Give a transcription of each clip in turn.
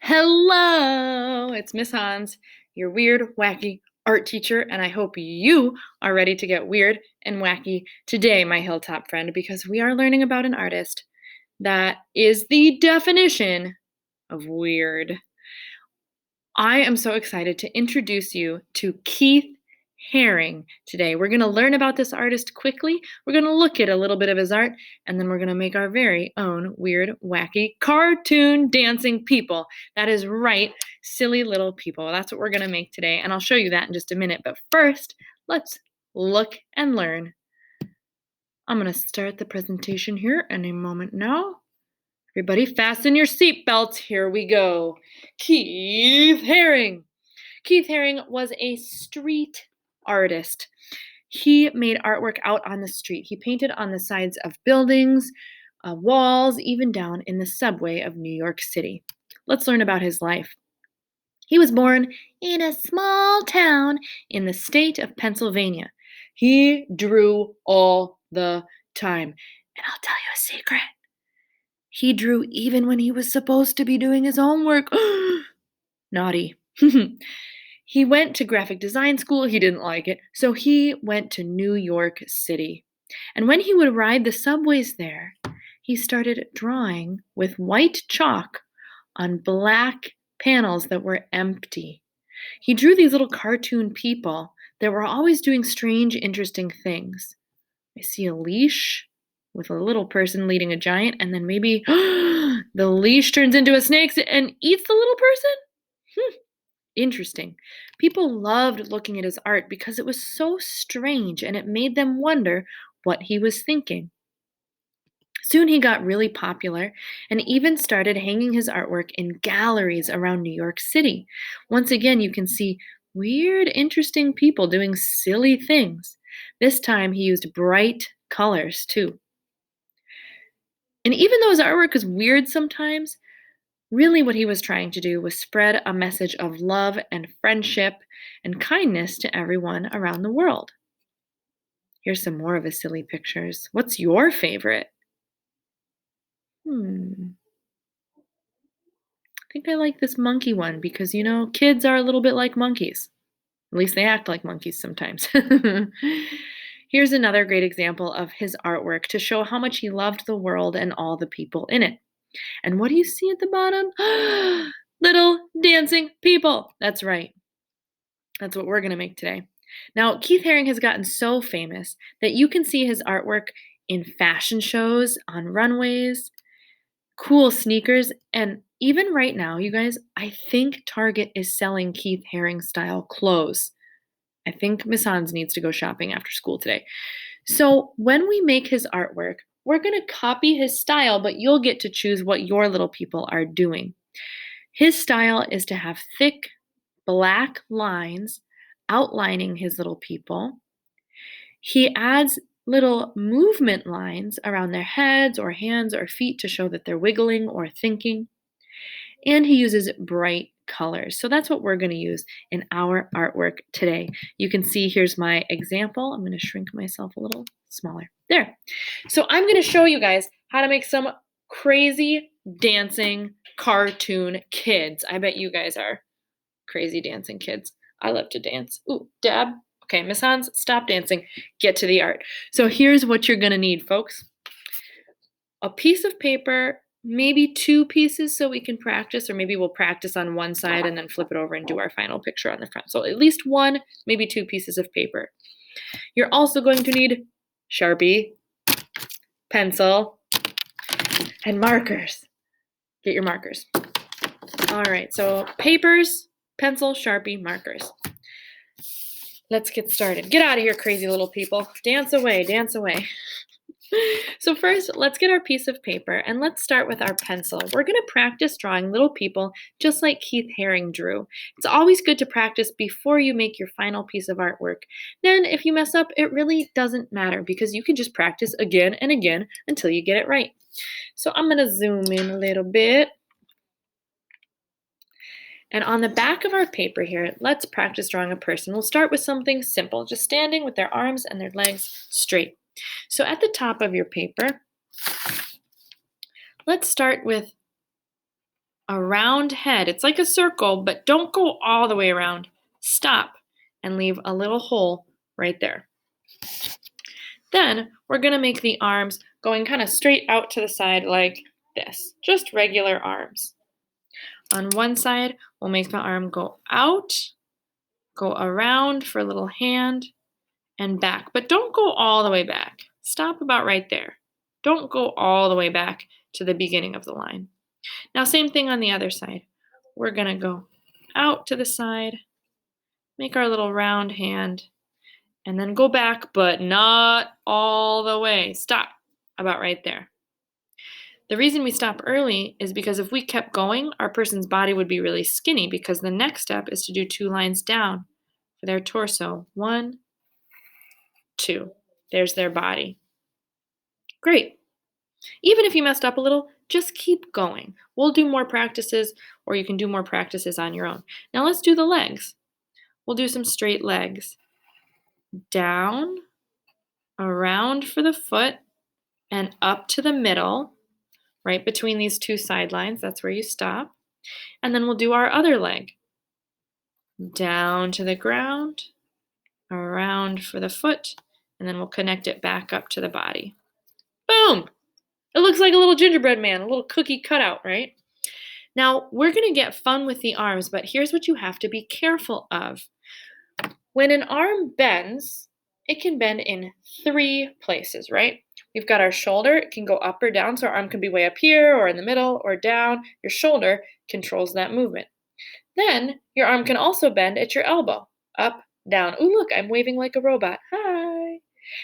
Hello, it's Miss Hans, your weird, wacky art teacher, and I hope you are ready to get weird and wacky today, my Hilltop friend, because we are learning about an artist that is the definition of weird. I am so excited to introduce you to Keith Haring today. We're going to learn about this artist quickly. We're going to look at a little bit of his art, and then we're going to make our very own weird, wacky, cartoon dancing people. That is right, silly little people. That's what we're going to make today, and I'll show you that in just a minute. But first, let's look and learn. I'm going to start the presentation here in a moment now. Everybody fasten your seatbelts. Here we go. Keith Haring. Keith Haring was a street artist. He made artwork out on the street. He painted on the sides of buildings, walls, even down in the subway of New York City. Let's learn about his life. He was born in a small town in the state of Pennsylvania. He drew all the time. And I'll tell you a secret. He drew even when he was supposed to be doing his homework. Naughty. He went to graphic design school. He didn't like it, so he went to New York City. And when he would ride the subways there, he started drawing with white chalk on black panels that were empty. He drew these little cartoon people that were always doing strange, interesting things. I see a leash with a little person leading a giant, and then maybe the leash turns into a snake and eats the little person? Interesting. People loved looking at his art because it was so strange and it made them wonder what he was thinking. Soon he got really popular and even started hanging his artwork in galleries around New York City. Once again, you can see weird, interesting people doing silly things. This time he used bright colors too. And even though his artwork is weird sometimes, really, what he was trying to do was spread a message of love and friendship and kindness to everyone around the world. Here's some more of his silly pictures. What's your favorite? I think I like this monkey one because, kids are a little bit like monkeys. At least they act like monkeys sometimes. Here's another great example of his artwork to show how much he loved the world and all the people in it. And what do you see at the bottom? Little dancing people. That's right. That's what we're going to make today. Now, Keith Haring has gotten so famous that you can see his artwork in fashion shows, on runways, cool sneakers, and even right now, you guys, I think Target is selling Keith Haring style clothes. I think Miss Hans needs to go shopping after school today. So when we make his artwork, we're going to copy his style, but you'll get to choose what your little people are doing. His style is to have thick black lines outlining his little people. He adds little movement lines around their heads or hands or feet to show that they're wiggling or thinking. And he uses bright colors. So that's what we're going to use in our artwork today. You can see here's my example. I'm going to shrink myself a little smaller. There. So I'm going to show you guys how to make some crazy dancing cartoon kids. I bet you guys are crazy dancing kids. I love to dance. Ooh, dab. Okay, Miss Hans, stop dancing. Get to the art. So here's what you're going to need, folks. A piece of paper, maybe two pieces so we can practice, or maybe we'll practice on one side and then flip it over and do our final picture on the front. So at least one, maybe two pieces of paper. You're also going to need Sharpie, pencil, and markers. Get your markers. All right, so papers, pencil, Sharpie, markers. Let's get started. Get out of here, crazy little people. Dance away, dance away. So first, let's get our piece of paper and let's start with our pencil. We're going to practice drawing little people just like Keith Haring drew. It's always good to practice before you make your final piece of artwork. Then if you mess up, it really doesn't matter because you can just practice again and again until you get it right. So I'm going to zoom in a little bit. And on the back of our paper here, let's practice drawing a person. We'll start with something simple, just standing with their arms and their legs straight. So at the top of your paper, let's start with around head. It's like a circle, but don't go all the way around. Stop and leave a little hole right there. Then we're going to make the arms going kind of straight out to the side like this, just regular arms. On one side, we'll make the arm go out, go around for a little hand, and back. But don't go all the way back. Stop about right there. Don't go all the way back to the beginning of the line. Now, same thing on the other side. We're going to go out to the side, make our little round hand, and then go back, but not all the way. Stop about right there. The reason we stop early is because if we kept going, our person's body would be really skinny because the next step is to do 2 lines down for their torso. 1, 2. There's their body. Great. Even if you messed up a little, just keep going. We'll do more practices, or you can do more practices on your own. Now let's do the legs. We'll do some straight legs. Down, around for the foot, and up to the middle, right between these 2 sidelines. That's where you stop. And then we'll do our other leg. Down to the ground, around for the foot, and then we'll connect it back up to the body. Boom! It looks like a little gingerbread man, a little cookie cutout, right? Now, we're going to get fun with the arms, but here's what you have to be careful of. When an arm bends, it can bend in 3 places, right? We've got our shoulder. It can go up or down, so our arm can be way up here or in the middle or down. Your shoulder controls that movement. Then, your arm can also bend at your elbow, up, down. Ooh, look, I'm waving like a robot. Hi!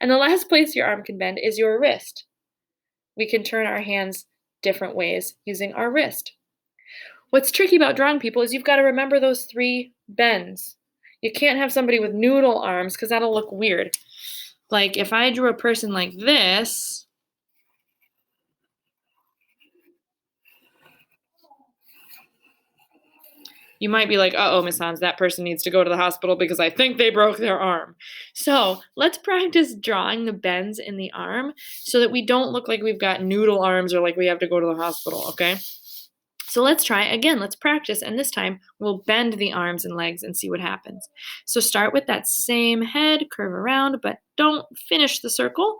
And the last place your arm can bend is your wrist. We can turn our hands different ways using our wrist. What's tricky about drawing people is you've got to remember those 3 bends. You can't have somebody with noodle arms because that'll look weird. Like if I drew a person like this, you might be like, uh-oh, Miss Hans, that person needs to go to the hospital because I think they broke their arm. So let's practice drawing the bends in the arm so that we don't look like we've got noodle arms or like we have to go to the hospital, okay? So let's try again. Let's practice, and this time we'll bend the arms and legs and see what happens. So start with that same head, curve around, but don't finish the circle.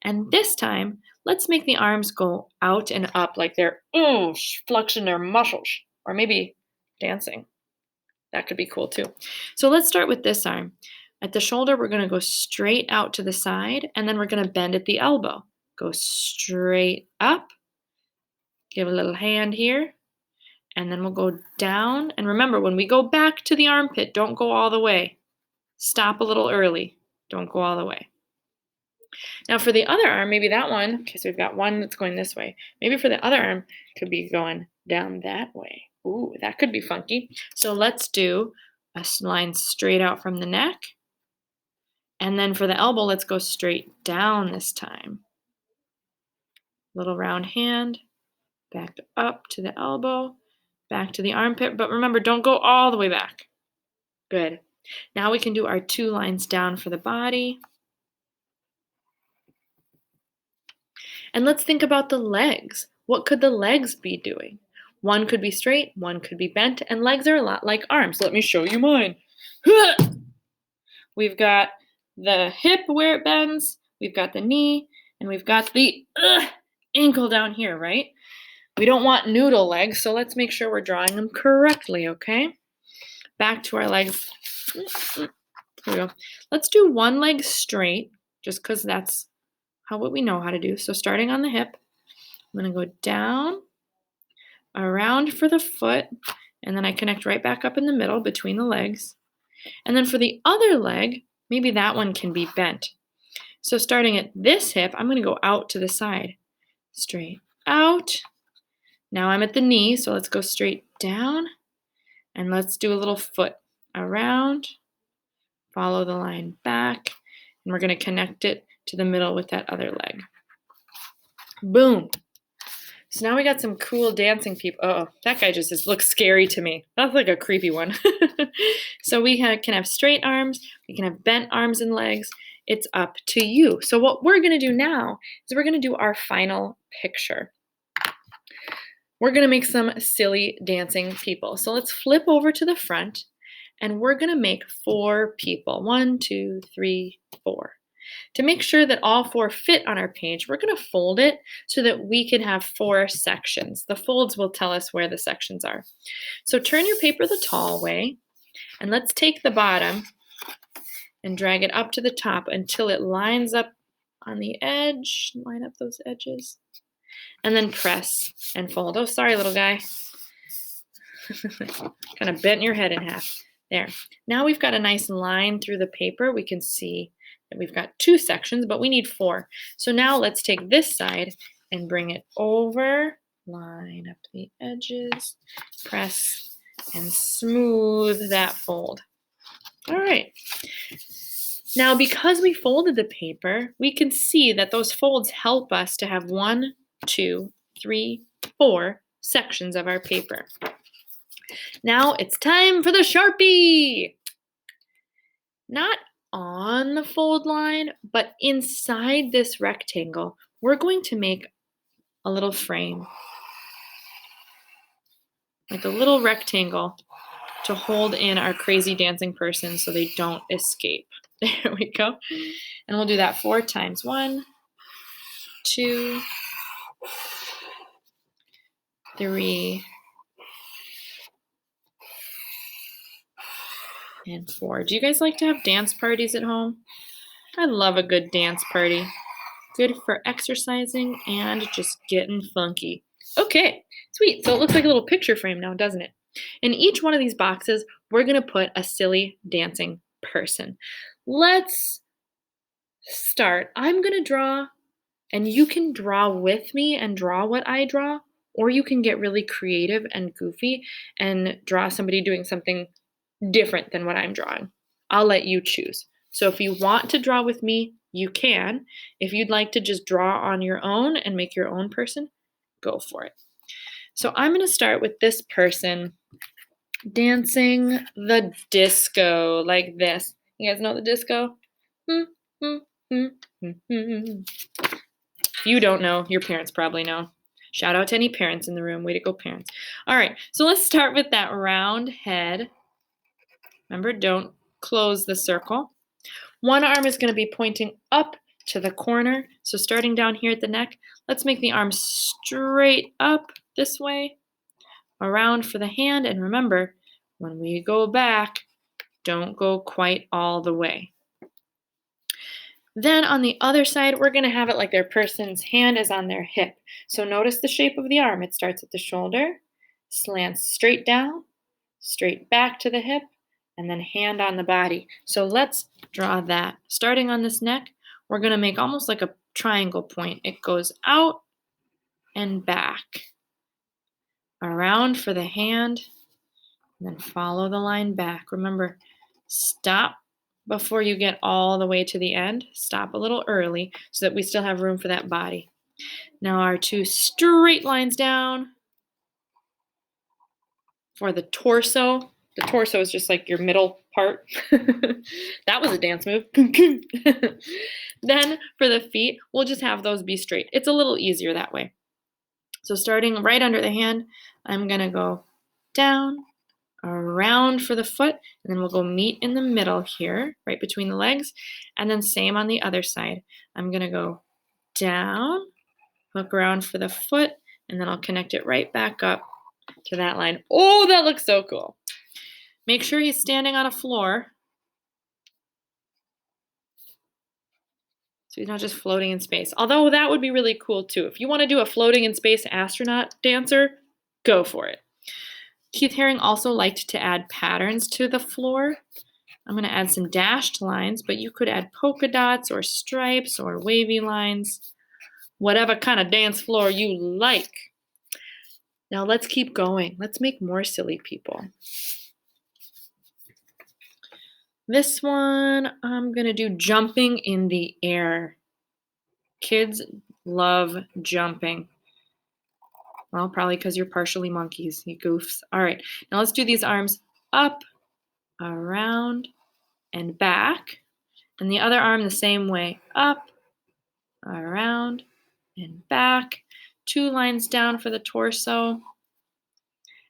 And this time, let's make the arms go out and up like they're flexing their muscles, or maybe dancing. That could be cool too. So let's start with this arm. At the shoulder, we're going to go straight out to the side, and then we're going to bend at the elbow. Go straight up. Give a little hand here, and then we'll go down. And remember, when we go back to the armpit, don't go all the way. Stop a little early. Don't go all the way. Now for the other arm, maybe that one, okay, so we've got one that's going this way. Maybe for the other arm, could be going down that way. Ooh, that could be funky. So let's do a line straight out from the neck. And then for the elbow, let's go straight down this time. Little round hand. Back up to the elbow, back to the armpit, but remember, don't go all the way back. Good. Now we can do our 2 lines down for the body. And let's think about the legs. What could the legs be doing? One could be straight, one could be bent, and legs are a lot like arms. Let me show you mine. We've got the hip where it bends, we've got the knee, and we've got the ankle down here, right? We don't want noodle legs, so let's make sure we're drawing them correctly, okay? Back to our legs. Here we go. Let's do one leg straight, just because that's what we know how to do. So starting on the hip, I'm going to go down, around for the foot, and then I connect right back up in the middle between the legs. And then for the other leg, maybe that one can be bent. So starting at this hip, I'm going to go out to the side. Straight out. Now I'm at the knee, so let's go straight down, and let's do a little foot around, follow the line back, and we're going to connect it to the middle with that other leg. Boom. So now we got some cool dancing people. Oh, that guy just looks scary to me. That's like a creepy one. So we can have straight arms, we can have bent arms and legs. It's up to you. So what we're going to do now is we're going to do our final picture. we're going to make some silly dancing people. So let's flip over to the front and we're going to make 4 people. 1, 2, 3, 4. To make sure that all 4 fit on our page, we're going to fold it so that we can have 4 sections. The folds will tell us where the sections are. So turn your paper the tall way, and let's take the bottom and drag it up to the top until it lines up on the edge. Line up those edges. And then press and fold. Oh, sorry, little guy. Kind of bent your head in half. There. Now we've got a nice line through the paper. We can see that we've got 2 sections, but we need 4. So now let's take this side and bring it over, line up the edges, press, and smooth that fold. All right. Now, because we folded the paper, we can see that those folds help us to have 1, 2, 3, 4 sections of our paper. Now it's time for the Sharpie. Not on the fold line, but inside this rectangle, we're going to make a little frame, like a little rectangle to hold in our crazy dancing person so they don't escape. There we go. And we'll do that 4 times. 1, 2, 3, and 4. Do you guys like to have dance parties at home? I love a good dance party. Good for exercising and just getting funky. Okay, sweet. So it looks like a little picture frame now, doesn't it? In each one of these boxes, we're going to put a silly dancing person. Let's start. I'm going to draw, and you can draw with me and draw what I draw, or you can get really creative and goofy and draw somebody doing something different than what I'm drawing. I'll let you choose. So if you want to draw with me, you can. If you'd like to just draw on your own and make your own person, go for it. So I'm going to start with this person dancing the disco like this. You guys know the disco? If you don't know, your parents probably know. Shout out to any parents in the room. Way to go, parents. All right, so let's start with that round head. Remember, don't close the circle. One arm is going to be pointing up to the corner. So starting down here at the neck, let's make the arm straight up this way, around for the hand. And remember, when we go back, don't go quite all the way. Then on the other side, we're going to have it like their person's hand is on their hip. So notice the shape of the arm. It starts at the shoulder, slants straight down, straight back to the hip, and then hand on the body. So let's draw that. Starting on this neck, we're going to make almost like a triangle point. It goes out and back, around for the hand, and then follow the line back. Remember, stop before you get all the way to the end. Stop a little early so that we still have room for that body. Now our 2 straight lines down for the torso. The torso is just like your middle part. That was a dance move. Then for the feet, we'll just have those be straight. It's a little easier that way. So starting right under the hand, I'm going to go down, around for the foot, and then we'll go meet in the middle here, right between the legs, and then same on the other side. I'm going to go down, hook around for the foot, and then I'll connect it right back up to that line. Oh, that looks so cool. Make sure he's standing on a floor, so he's not just floating in space. Although that would be really cool too. If you want to do a floating in space astronaut dancer, go for it. Keith Haring also liked to add patterns to the floor. I'm going to add some dashed lines, but you could add polka dots or stripes or wavy lines, whatever kind of dance floor you like. Now let's keep going. Let's make more silly people. This one, I'm going to do jumping in the air. Kids love jumping. Well, probably because you're partially monkeys, you goofs. All right, now let's do these arms up, around, and back. And the other arm the same way, up, around, and back. 2 lines down for the torso.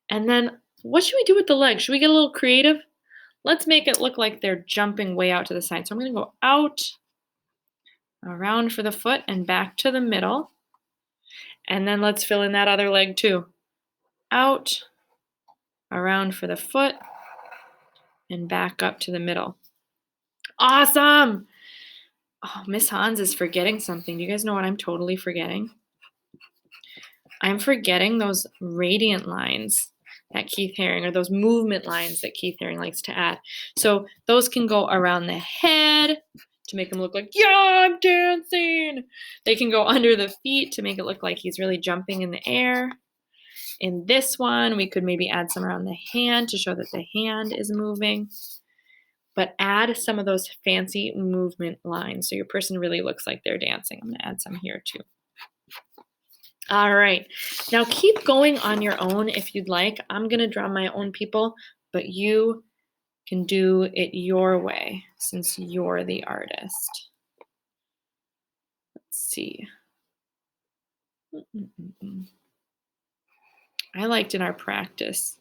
And then what should we do with the legs? Should we get a little creative? Let's make it look like they're jumping way out to the side. So I'm going to go out, around for the foot, and back to the middle. And then let's fill in that other leg too. Out, around for the foot, and back up to the middle. Awesome! Oh, Miss Hans is forgetting something. Do you guys know what I'm totally forgetting? I'm forgetting those radiant lines that Keith Haring, or those movement lines that Keith Haring likes to add. So those can go around the head to make him look like, yeah, I'm dancing. They can go under the feet to make it look like he's really jumping in the air. In this one, we could maybe add some around the hand to show that the hand is moving. But add some of those fancy movement lines so your person really looks like they're dancing. I'm going to add some here too. All right. Now keep going on your own if you'd like. I'm going to draw my own people, but you can do it your way since you're the artist. Let's see. I liked in our practice,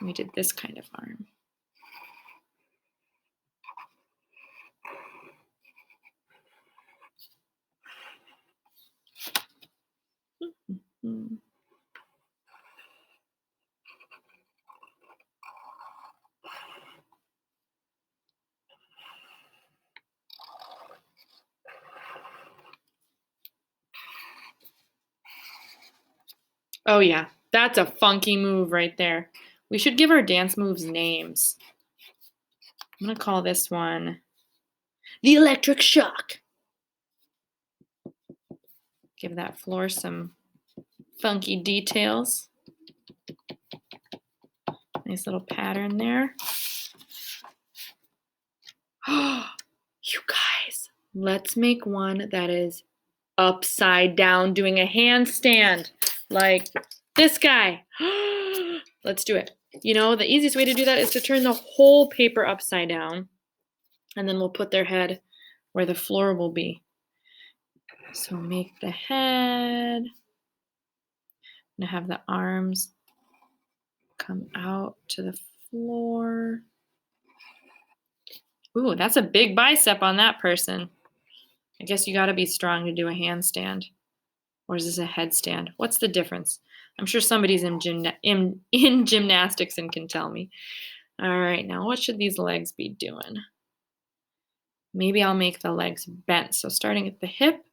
we did this kind of arm. Oh yeah, that's a funky move right there. We should give our dance moves names. I'm gonna call this one the electric shock. Give that floor some funky details. Nice little pattern there. You guys, let's make one that is upside down doing a handstand like this guy. Let's do it. You know, the easiest way to do that is to turn the whole paper upside down, and then we'll put their head where the floor will be. So make the head. I'm gonna have the arms come out to the floor. Ooh, that's a big bicep on that person. I guess you gotta be strong to do a handstand. Or is this a headstand? What's the difference? I'm sure somebody's in gymnastics and can tell me. All right, now what should these legs be doing? Maybe I'll make the legs bent. So starting at the hip,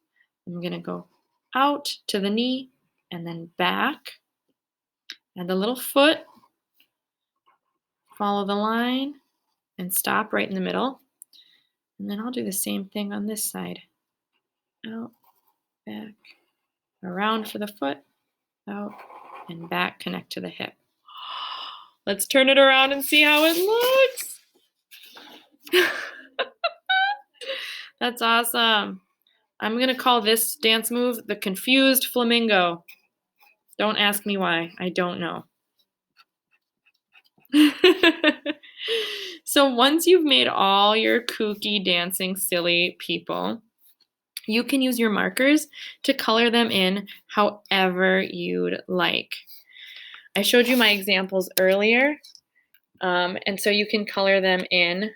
I'm gonna go out to the knee and then back. And the little foot, follow the line and stop right in the middle. And then I'll do the same thing on this side. Out, back, around for the foot, out, and back, connect to the hip. Let's turn it around and see how it looks. That's awesome. I'm gonna call this dance move the confused flamingo. Don't ask me why, I don't know. So once you've made all your kooky, dancing, silly people, you can use your markers to color them in however you'd like. I showed you my examples earlier, and so you can color them in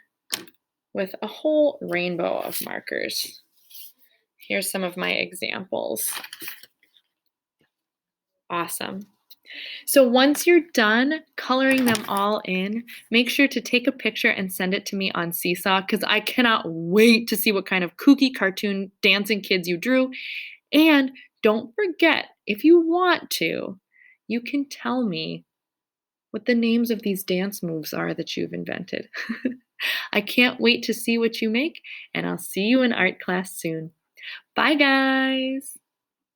with a whole rainbow of markers. Here's some of my examples. Awesome. So once you're done coloring them all in, make sure to take a picture and send it to me on Seesaw because I cannot wait to see what kind of kooky cartoon dancing kids you drew. And don't forget, if you want to, you can tell me what the names of these dance moves are that you've invented. I can't wait to see what you make, and I'll see you in art class soon. Bye, guys.